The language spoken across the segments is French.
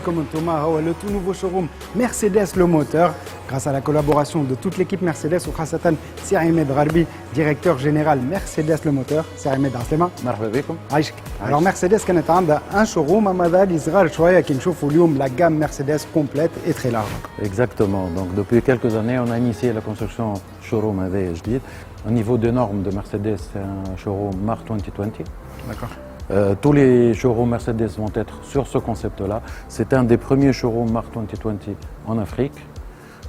Comme Thomas, le tout nouveau showroom Mercedes le moteur, grâce à la collaboration de toute l'équipe Mercedes, ou Khassatan Si Ahmed Gharbi, directeur général Mercedes le moteur. Si Ahmed Aslema. مرحبا بكم. عايشك. Alors Mercedes كانت عندها un showroom à مازال صغار شويه كي نشوفوا اليوم la gamme Mercedes complète et très large. Exactement. Donc depuis quelques années, on a initié la construction showroom هذايا جديد. Au niveau des normes de Mercedes, c'est un showroom Mark 2020. D'accord. Tous les showrooms Mercedes vont être sur ce concept-là. C'est un des premiers showrooms Mark 2020 en Afrique.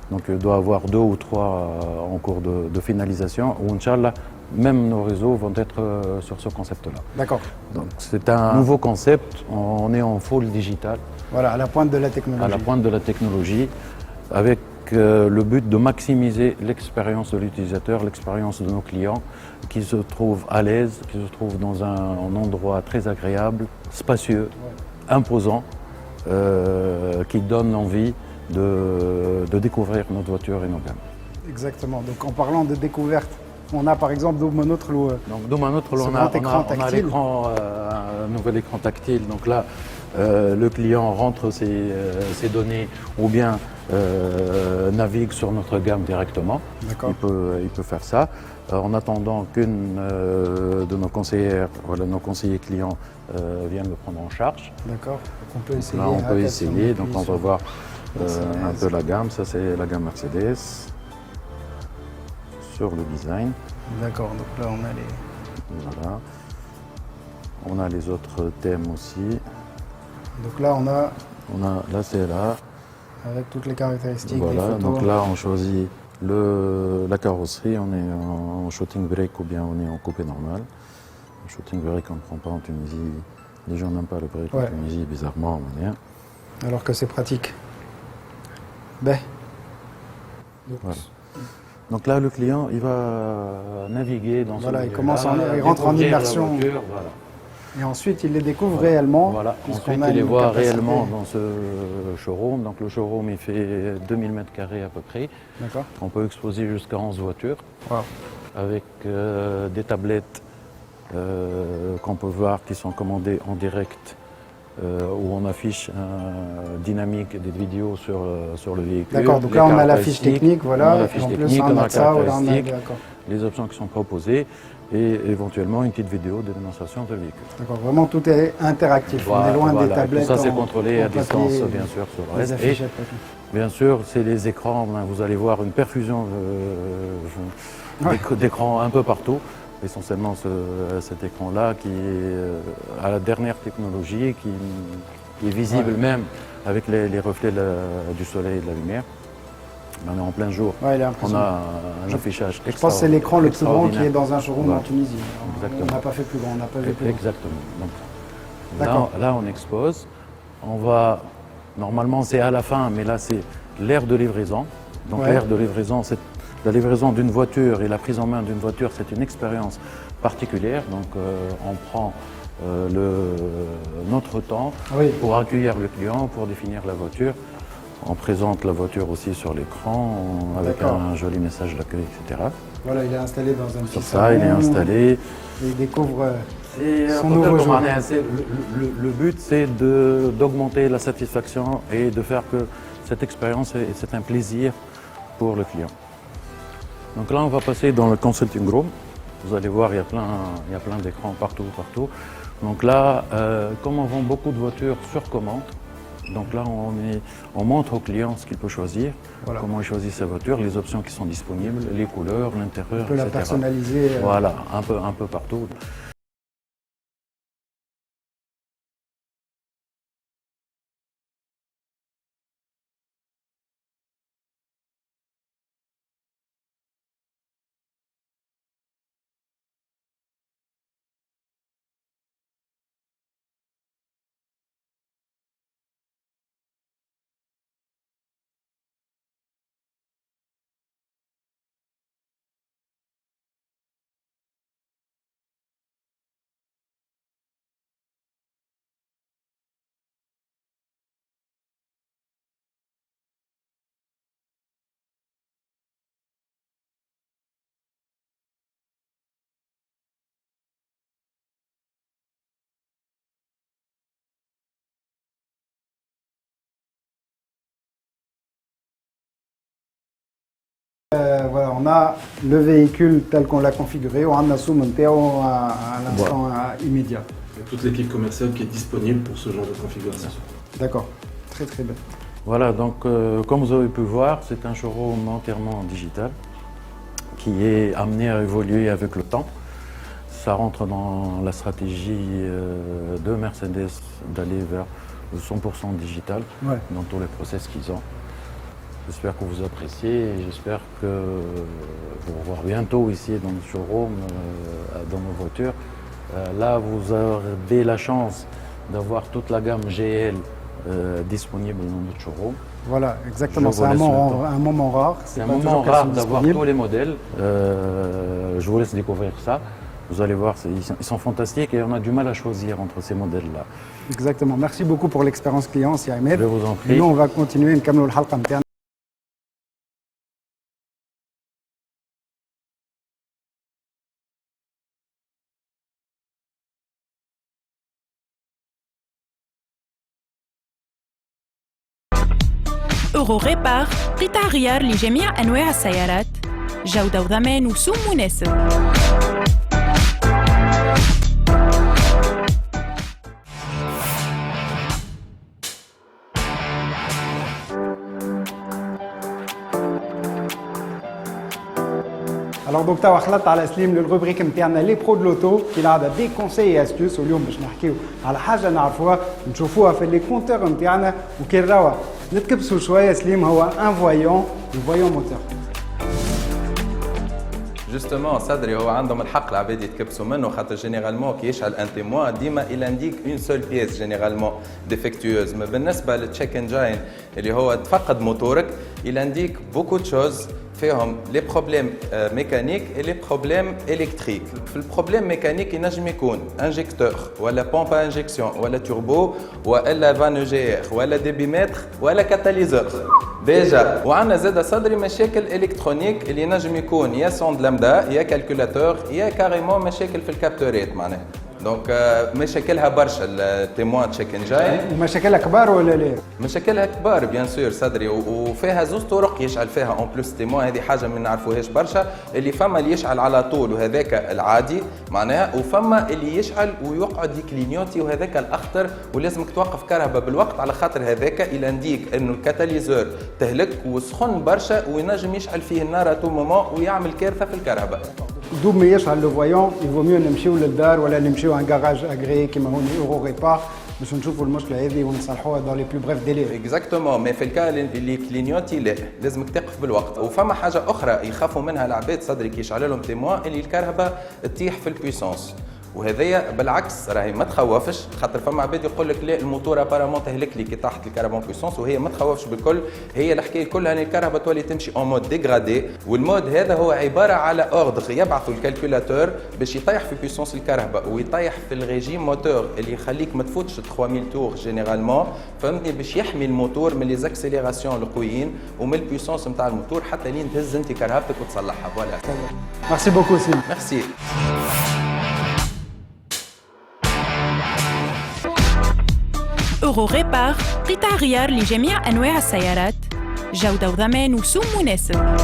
Donc il doit avoir 2 ou 3 en cours de finalisation. Ou Inch'Allah, même nos réseaux vont être sur ce concept-là. D'accord. Donc c'est un nouveau concept. On est en full digital. Voilà, à la pointe de la technologie. À la pointe de la technologie, avec le but de maximiser l'expérience de l'utilisateur, l'expérience de nos clients, qui se trouvent à l'aise, qui se trouvent dans un endroit très agréable, spacieux, imposant, qui donne envie de découvrir notre voiture et nos gammes. Exactement. Donc en parlant de découverte, on a par exemple donc dans un autre, on a l'écran, un nouvel écran tactile. Donc là, le client rentre ses données ou bien navigue sur notre gamme directement. Il peut faire ça. En attendant qu'une de nos conseillères, voilà, nos conseillers clients viennent le prendre en charge. D'accord. On peut essayer. Là, on peut essayer. Donc on va voir un peu la gamme. Ça, c'est la gamme Mercedes sur le design. D'accord. Donc là, on a les. Voilà. On a les autres thèmes aussi. Donc là, on a. Là, c'est là. Avec toutes les caractéristiques. Voilà. Des photos. Donc là, on choisit la carrosserie. On est en shooting brake ou bien on est en coupé normal. Le shooting brake, on ne prend pas en Tunisie. Les gens n'aiment pas le brake en Tunisie, bizarrement. Alors que c'est pratique. Ben. Voilà. Donc là, le client, il va naviguer dans voilà, il rentre en immersion. Voiture, voilà. Et ensuite, il les découvre réellement. Voilà, ensuite, il les voit réellement dans ce showroom. Donc le showroom, il fait 2000 m² à peu près. D'accord. On peut exposer jusqu'à 11 voitures. Wow. Avec des tablettes qu'on peut voir qui sont commandées en direct. Où on affiche dynamique des vidéos sur le véhicule. D'accord, donc là on a la fiche technique, voilà. On a la fiche technique, on a ça, les options qui sont proposées et éventuellement une petite vidéo de démonstration de véhicule. D'accord, vraiment tout est interactif, voilà, on est loin des tablettes. Tout ça c'est contrôlé à distance bien sûr sur le reste. Et bien sûr c'est les écrans, vous allez voir une perfusion d'écrans un peu partout. Essentiellement cet écran-là qui est à la dernière technologie, qui est visible même avec les reflets du soleil et de la lumière. On est en plein jour, on a un affichage extraordinaire. Je pense que c'est l'écran le plus grand qui est dans un showroom en Tunisie. Exactement. On n'a pas fait plus grand, on n'a pas vu plus grand. Exactement. Donc, là on expose, normalement c'est à la fin, mais là c'est l'aire de livraison. Donc l'aire de livraison, c'est la livraison d'une voiture et la prise en main d'une voiture, c'est une expérience particulière. Donc on prend notre temps pour accueillir le client, pour définir la voiture. On présente la voiture aussi sur l'écran avec un joli message d'accueil, etc. Voilà, il est installé dans un petit salon. Ça, il est installé. Et il découvre son nouveau jour. Le but, c'est d'augmenter la satisfaction et de faire que cette expérience, c'est un plaisir pour le client. Donc là, on va passer dans le consulting room. Vous allez voir, il y a plein d'écrans partout. Donc là, comme on vend beaucoup de voitures sur commande, donc là, on montre au client ce qu'il peut choisir, comment il choisit sa voiture, les options qui sont disponibles, les couleurs, l'intérieur, etc. On peut la personnaliser. Voilà, un peu partout. Voilà, on a le véhicule tel qu'on l'a configuré, on a sous à l'instant immédiat. Et toute l'équipe commerciale qui est disponible pour ce genre de configuration. D'accord, très très bien. Voilà, donc comme vous avez pu voir, c'est un showroom entièrement digital qui est amené à évoluer avec le temps. Ça rentre dans la stratégie de Mercedes d'aller vers le 100% digital dans tous les process qu'ils ont. J'espère que vous appréciez et j'espère que vous revoir bientôt ici dans le showroom, dans nos voitures. Là, vous avez la chance d'avoir toute la gamme GL disponible dans notre showroom. Voilà, exactement. C'est un moment rare. C'est un moment rare d'avoir tous les modèles. Je vous laisse découvrir ça. Vous allez voir, ils sont fantastiques et on a du mal à choisir entre ces modèles-là. Exactement. Merci beaucoup pour l'expérience client, Si Ahmed. Je vous en prie. Nous, on va continuer نكملوا الحلقة نتاعنا. أورو ريبار قطع غيار لجميع أنواع السيارات، جودة وضمان وسوم مناسب. Alors donc توا خلطت على سليم للروبريك نتاعنا لي برو دو لوتو كي العاده دي كونساي استيوس واليوم باش نحكيو على حاجه نعرفوها نشوفوها في لي كونتور نتاعنا وكي نراوها نتكبسوا شويه سليم هو ان فويون موتور. جوستومون صدري هو عندهم الحق العباد يتكبسوا منه خاطر جينيرالمون كي يشعل ان تيموان ديما يلانديك اون سول بيس جينيرالمون ديفيكتويوز. ما بالنسبه للتشيك انجين اللي هو تفقد موتورك يلانديك بوكو تشوز فيهم لي بروبليم ميكانيك اي لي بروبليم الكتريك. في البروبليم ميكانيك ينجم يكون انجكتور ولا بومب انجكسيون ولا توربو ولا فان جي ار ولا ديبيمتر ولا كاتاليزور ديجا. وعندنا زاده صدري مشاكل الكترونيك اللي ينجم يكون يا سوند لامدا يا كالكولاتور يا كاريمون مشاكل في الكابتوريت معناها. دونك مشاكلها برشا التيموان تشيك انجين. ومشاكلها كبار ولا لا؟ مشاكلها كبار بيان سور صدري وفيها زوز طرق يشعل فيها اون بلوس تيموان. هذه حاجه ما نعرفوهاش برشا. اللي فما اللي يشعل على طول وهذاك العادي معناها، وفما اللي يشعل ويقعد يكلينيوتي وهذاك الاخطر ولازمك توقف كهرباء بالوقت على خاطر هذاك يلانديك انه الكاتاليزور تهلك وسخن برشا وينجم يشعل فيه النار ا تو مومون ويعمل كارثه في الكهرباء. دوب ما يشعل لو فويون يفو ميو نمشيو للدار ولا نمشيو ان جاراج اغري كيما هوني اورو ريبار باش نشوفوا المشكله هذه ونصلحوها دون لي بلو بريف ديلي. اكزاكتومون مي في الكا اللي كلينيوتي لا لازمك تقف بالوقت. وفما حاجه اخرى يخافوا منها العباد صدري كي يشعل لهم تيموان اللي الكهرباء تطيح في البويسونس. وهذايا بالعكس راهي ما تخوفش خاطر فما عباد يقول لك لا الموتور ابارامون تهلك لي كي طاحت الكهرباء بويسونس، وهي ما تخوفش بالكل. هي الحكايه كلها ان الكهرباء تولي تمشي اون مود ديغرادي، والمود هذا هو عباره على اوردر يبعثوا الكالكولاتور باش يطيح في بويسونس الكهرباء ويطيح في الريجيم موتور اللي يخليك ما تفوتش 3000 تور جينيرالمون، فهمتني، باش يحمي الموتور من لي زاكسيليراسيون القويين ومن البويسونس نتاع الموتور حتى لين تهز انت كهربتك وتصلحها. فوالا. ميرسي بوكو سيم. ميرسي. أورو ريبار قطع غيار لجميع أنواع السيارات، جودة وضمان وسوم مناسب.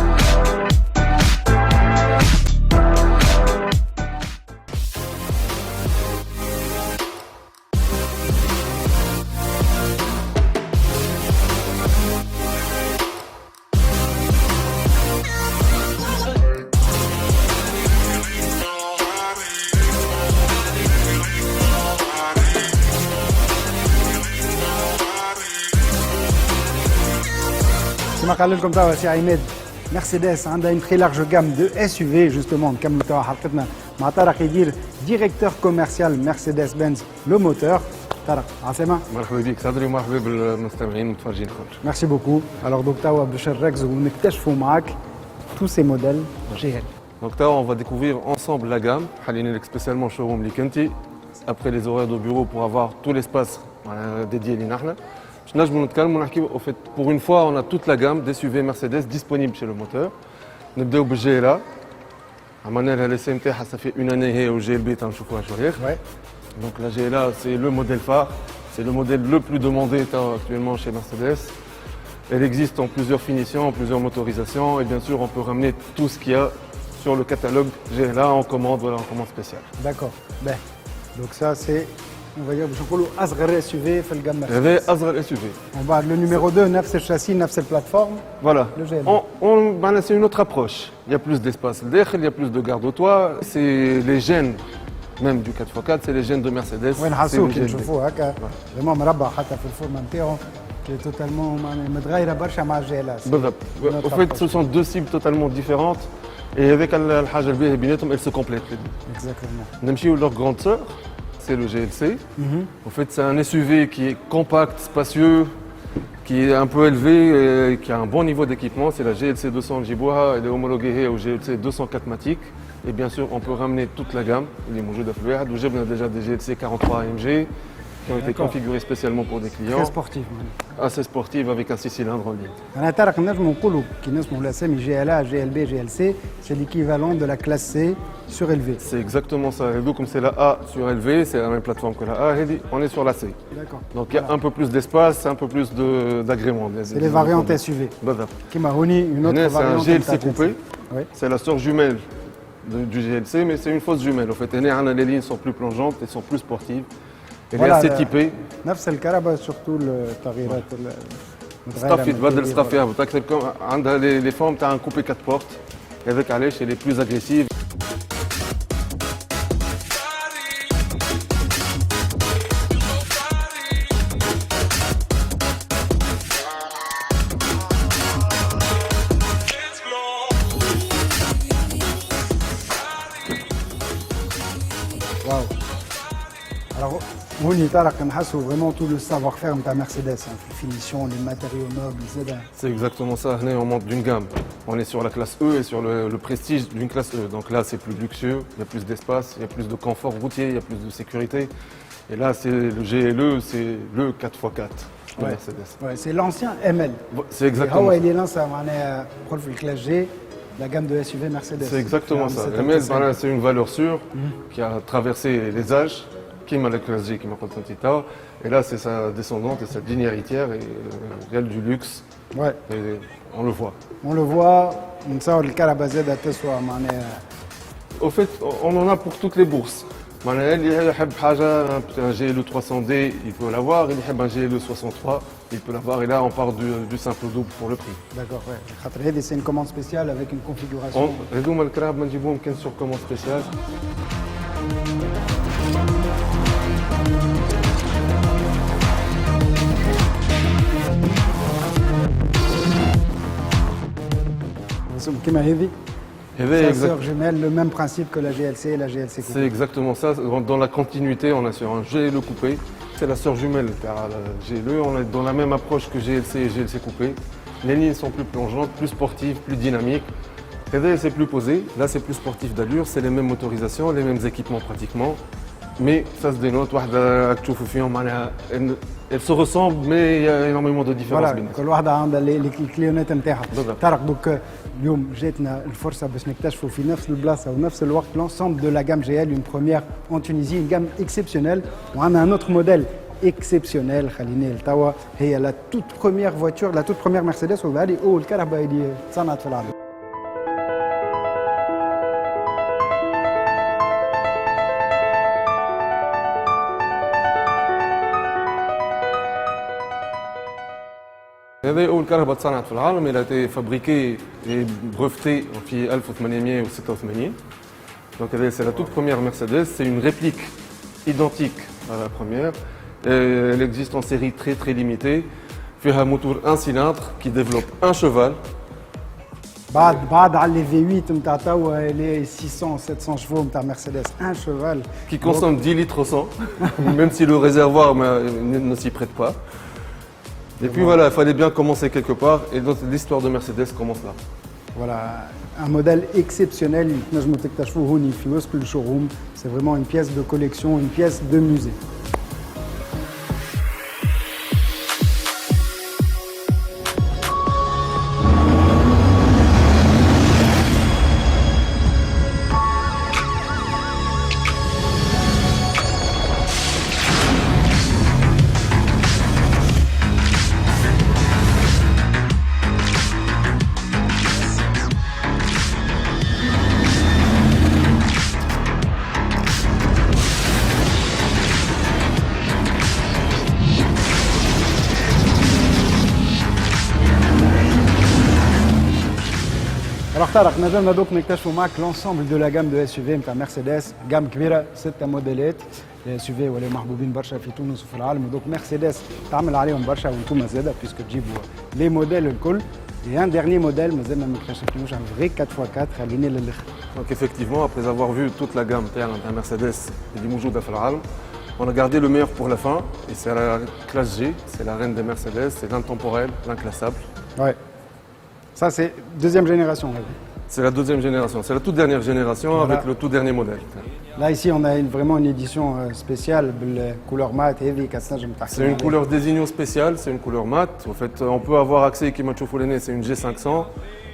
كما قال لكم توا سي عماد مرسيدس عندها une très large gamme de SUV justement نكملوا توا حلقتنا مع طارق يدير ديريكتور كوميرسيال مرسيدس بنز لو موتور. طارق عسلامة. مرحبا بك صدري ومرحبا بالمستمعين والمتفرجين الكل. ميرسي بوكو. الوغ دوك توا باش نركزوا ونكتشفوا معاك tous ces modèles GL. Donc là, on va découvrir ensemble la gamme. حاليا لك spécialement showroom اللي كنتي après les horaires de bureau pour avoir tout l'espace dédié لينا احنا. Là, je vais نحكي au fait pour une fois on a toute la gamme des SUV Mercedes disponible chez le moteur. نبداو بالجيلا. عملنا لها ليسي نتاعها ça fait une année هي وجي البيت نشوفوها شويه. Donc la GLA c'est le modèle phare, c'est le modèle le plus demandé actuellement chez Mercedes. Elle existe en plusieurs finitions, en plusieurs motorisations. Et bien sûr, on peut ramener tout ce qu'il y a sur le catalogue GLA en commande, voilà, en commande spéciale. D'accord. Ben, donc ça c'est, on va dire, je peux أصغر SUV في الجامعة. Il y avait Azrael SUV. On va le numéro 2, نفس الشاسي نفس البلاتفورم. Voilà. Le GLA. Ben, c'est une autre approche. Il y a plus d'espace il y a plus de garde au toit. C'est les gènes, même du 4x4, c'est les gènes de Mercedes. وين C'est حاسوه le كي GLB. نشوفوه هكا فريمون مربع حتى في الفورمه نتاعو كي توتالمون متغيره برشا مع الجي اس. بالضبط. Au fait, ce sont deux cibles totalement différentes. Et avec الحاجة الباهية بيناتهم, elles se complètent les deux. Exactement. نمشيو leur grande sœur, c'est le GLC. En fait, c'est un SUV qui est compact, spacieux, qui est un peu élevé, et qui a un bon niveau d'équipement. C'est la GLC 200 Jibouha, elle est homologuée au GLC 204 Matic. Et bien sûr, on peut ramener toute la gamme. Les موجودة في الواحد. On a déjà des GLC 43 AMG qui ont été D'accord. configurés spécialement pour des Très clients. sportif. Assez sportive avec un 6 cylindres en ligne. انا طارق نجموا نقولوا كي نسموا الاسامي جي ال ا جي ال بي جي ال سي سي ليكيفالون دو لا كلاس سي surélevée. C'est exactement ça. Et nous, comme c'est la A surélevée, c'est la même plateforme que la A, on est sur la C. D'accord. Donc il y a un peu plus d'espace, un peu plus d'agrément. C'est les variantes SUV. بالضبط. كيما هوني une autre هنا, c'est un variante. GLC نتاع coupé. Oui. C'est la sœur jumelle du GLC, mais c'est une fausse jumelle. En fait, هنا, les lignes sont plus plongeantes, elles sont plus sportives. Elle est assez typée. نفس الكهرباء سورتو التغييرات ستافي تبدل ستاف فيها أكثر. عندها les formes تاع un coupé 4 portes. Avec علاش elle est plus agressive. واو. Alors هوني طارق نحسوا vraiment tout le savoir-faire نتاع مرسيدس في الفينيسيون les matériaux nobles زاد. C'est exactement ça. Là, on monte d'une gamme. On est sur la classe E et sur le prestige d'une classe E. Donc là, c'est plus luxueux, il y a plus d'espace, il y a plus de confort routier, il y a plus de sécurité. Et là, c'est le GLE, c'est le 4x4 de Ouais. Mercedes. Ouais, c'est l'ancien ML. C'est exactement هو ça. اللي لانسا معناها قول في الكلاس جي la gamme de SUV Mercedes. C'est exactement ça. C'est La MES, voilà, c'est une valeur sûre qui a traversé les âges, qui m'a la classe G, qui m'a contacté. Et là, c'est sa descendante et sa ligne héritière, et il y a du luxe, Ouais. et on le voit. On le voit, نتصور الكهرباء زادة تسوى معناها. Au fait, on en a pour toutes les bourses. معناها اللي يحب حاجة un GLE 300D, il peut l'avoir. اللي يحب un GLE 63, il peut l'avoir. Et là, on part du simple au double pour le prix. D'accord, ouais. خاطر هذه c'est une commande spéciale avec une configuration. هذوما الكراب ما نجيبوهم كان sur commande spéciale. كيما هذه. هذا Ça sœur jumelle, le même principe que la GLC et la GLC C'est coupée. exactement ça. Dans la continuité, on est sur un GLE coupé. C'est la sœur jumelle car la GLE. On est dans la même approche que GLC et GLC coupé. Les lignes sont plus plongeantes, plus sportives, plus dynamiques. Là, c'est plus posé. Là, c'est plus sportif d'allure. C'est les mêmes motorisations, les mêmes équipements pratiquement. Mais ça se dénote. Elles se ressemblent, mais il y a énormément de différences. فوالا كل واحدة عندها الكليونات نتاعها. بالضبط. طارق دوك اليوم جاتنا الفرصة باش نكتشفوا في نفس البلاصة ونفس الوقت l'ensemble de la gamme GL, une première en Tunisie, une gamme exceptionnelle. وعندنا un autre modèle exceptionnel خليني لتوا هي la toute première voiture, la toute première Mercedes وهذه أول كهرباء اللي صنعت في العالم. هذا أول كهرباء تصنعت في العالم. Elle a été fabriquée et brevetée في 1886. Donc c'est la toute première Mercedes. C'est une réplique identique à la première. Et elle existe en série très très limitée. فيها moteur 1 cylindre qui développe 1 cheval. بعد على les V8 نتاع توا les 600 700 chevaux نتاع Mercedes, un cheval. Qui consomme 10 litres au 100, même si le réservoir ne s'y prête pas. Et puis voilà, il fallait bien commencer quelque part. Et donc l'histoire de Mercedes commence là. Voilà, un modèle exceptionnel. نجموا تكتشفوه هوني في وسط الشوروم. C'est vraiment une pièce de collection, une pièce de musée. Alors طارق نجمنا دوك نكتشفوا معك l'ensemble de la gamme de SUV نتاع مرسيدس gamme كبيرة 6 موديلات SUV ولاو محبوبين برشا في تونس وفي العالم ودوك مرسيدس تعمل عليهم برشا وانتم زاده بيسك تجيبوا لي موديل الكل et un dernier modèle مازلنا ما اكتشفناش un vrai 4x4 خليني للاخر. Donc effectivement, après avoir vu toute la gamme d'un Mercedes et du موجودة في العالم, on a gardé le meilleur pour la fin et c'est la classe G, c'est la reine des Mercedes, c'est l'intemporel, l'inclassable. Ouais. Ça c'est deuxième génération. C'est la deuxième génération, c'est la toute dernière génération voilà. avec le tout dernier modèle. Là ici on a vraiment une édition spéciale, la couleur mat, heavy, c'est une couleur désignée spéciale, c'est une couleur mat. En fait, on peut avoir accès qui m'a c'est une G500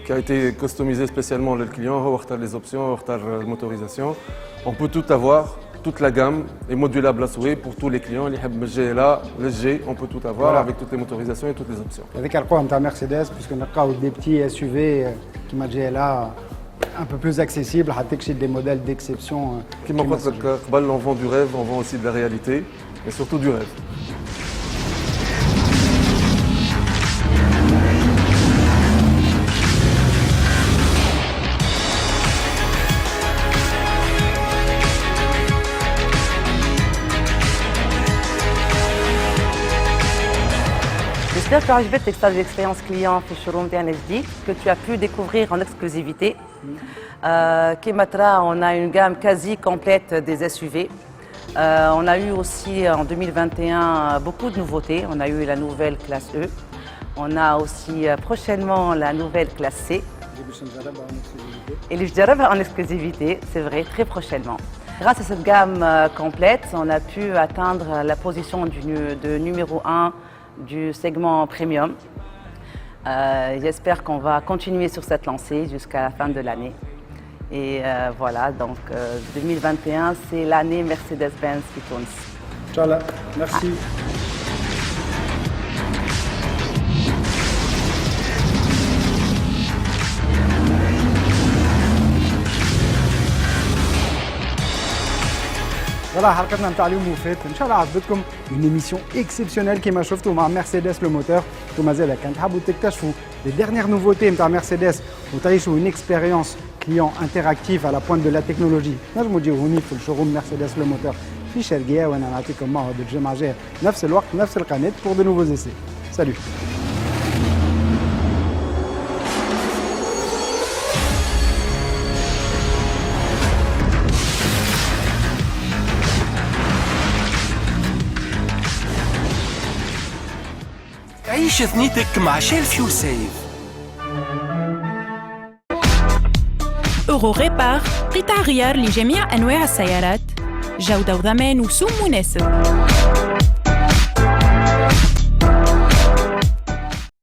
qui a été customisée spécialement le client, on retard les options, on retard la motorisation. On peut tout avoir, toute la gamme est modulable à souhait pour tous les clients. Les GLA, le G, on peut tout avoir voilà. Avec toutes les motorisations et toutes les options. Avec le programme de Mercedes, puisqu'on a des petits SUV qui m'a GLA un peu plus accessible, avec des modèles d'exception. Qui on vend du rêve, on vend aussi de la réalité, et surtout du rêve. J'espère que tu as arrivé avec cette expérience client في الشوروم تاعنا جديد que tu as pu découvrir en exclusivité. Kematra, on a une gamme quasi complète des SUV. On a eu aussi en 2021 beaucoup de nouveautés. On a eu la nouvelle classe E. On a aussi prochainement la nouvelle classe C. Et les Jdarab en exclusivité, c'est vrai, très prochainement. Grâce à cette gamme complète, on a pu atteindre la position de numéro 1 du segment premium. J'espère qu'on va continuer sur cette lancée jusqu'à la fin de l'année. Et voilà, donc 2021, c'est l'année Mercedes-Benz qui tourne. Inch'Allah, merci. Voilà, حلقتنا نتاع اليوم وفات ان شاء الله عجبتكم une émission exceptionnelle كما شفتوا مع مرسيدس لو موتور. انتم مازال كان تحبوا تكتشفوا les dernières nouveautés نتاع مرسيدس وتعيشوا une expérience client interactive à la pointe de la technologie. نجموا تجيو هوني في الشوروم مرسيدس لو موتور في شرقية وانا نعطيكم موعد الجمعة الجاية نفس الوقت نفس القناة pour de nouveaux essais. Salut. عيش ثنيتك مع شيل فيول سيف. أورو ريبار قطع غيار لجميع أنواع السيارات، جودة وضمان وسوم مناسب.